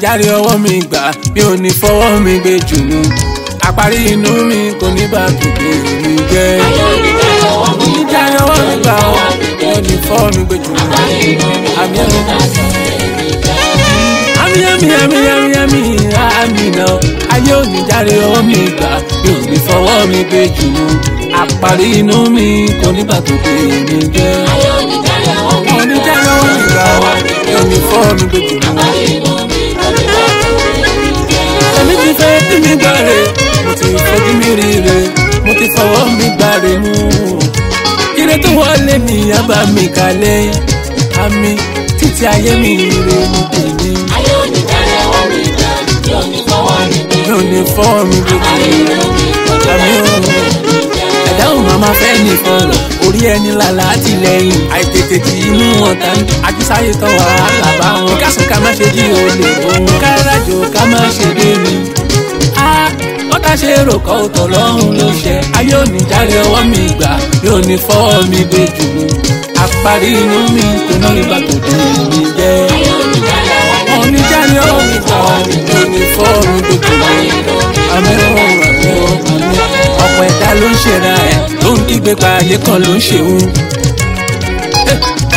járe ọwọ́ mi gbà mi ò ní fọwọ́ mi gbé jùlọ àparí inú mi kò ní bá tòde mi jẹ́. járe ọwọ́ mi gbà mi ò ní fọwọ́ mi gbé jùlọ àmì náà ayé ò ní járe ọwọ́ mi gbà mi ò ní fọwọ́ mi gbé jùlọ àparí inú mi kò ní bá tòde mi jẹ́. Èmi fọ́ mi gbèjì mú. Èmi ti fẹ́ tí mi gbàre, mo ti fojú mi ríre, mo ti fọwọ́ mi gbàre mú. Ire tó wọlé mi yaba mi kalẹ̀, àmì títí ayé mi ire ní tèmi. Ayé òní jáde ọwọ́ mi gbà, mi ò ní fọwọ́ mi gbèjì. Mi ò ní fọ́ mi gbèjì mú. Àmì òun. Ẹ̀dáhùn màmá fẹ́ ní fọ̀rọ̀ orí ẹni lálá àtìlẹ́yìn àìtètè tí inú ọ̀tá ń àjísáyé tán wàhálà bá wọn kásùn ká má ṣe jí olè òun kárájò ká má ṣe dé mi. Ọ̀tá ṣe rò kọ́ òtọ̀ lọ́hùn ló ṣe ayé òní járe ọwọ́ mi gbà mi ò ní fọwọ́ mi gbé jù mí àparí inú mi kò ní ibà tó dé mi jẹ́. Òní járe ọwọ́ mi gbà mi ò ní fọwọ́ mi gbé jù mí àmì òun ọ̀pọ̀ ẹ̀dá ló ń ṣera ẹ̀ ló ń kígbe pa ayé kan ló ń ṣeun.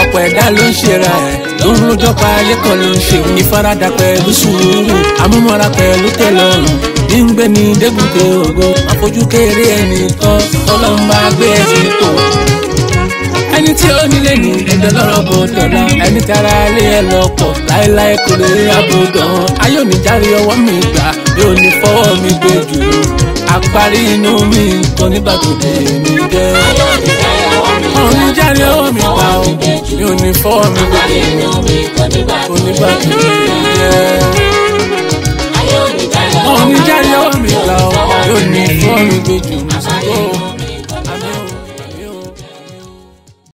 Ọ̀pọ̀ ẹ̀dá ló ń ṣera ẹ̀ ló ń rojọ́ pa ayé kan ló ń ṣeun. Ìfaradà pẹ̀lú sùúrù àmúmọ́ra pẹ̀lú tẹ́lọ́rùn ní ń gbé ní débùté ògo àfojú kéré ẹnìkan Ọlọ́run bá gbé ẹsẹ̀ tó. Ẹni tí ó nílé ní ẹ̀dọ́ lọ́rọ̀ bó dọ̀la ẹni tí ara lé ẹ lọ́pọ̀ láéláé kò lè rí àbòdàn. Ayé òní járe ọwọ́ mi gbà mi ò ní fọwọ́ mi gbé jù àparí inú mi kò ní bá tòde mi jẹ́. Òní járe ọwọ́ mi gbà ó mi ò ní fọwọ́ mi gbé jù kò ní bá tòde mi jẹ́. Òní járe ọwọ́ mi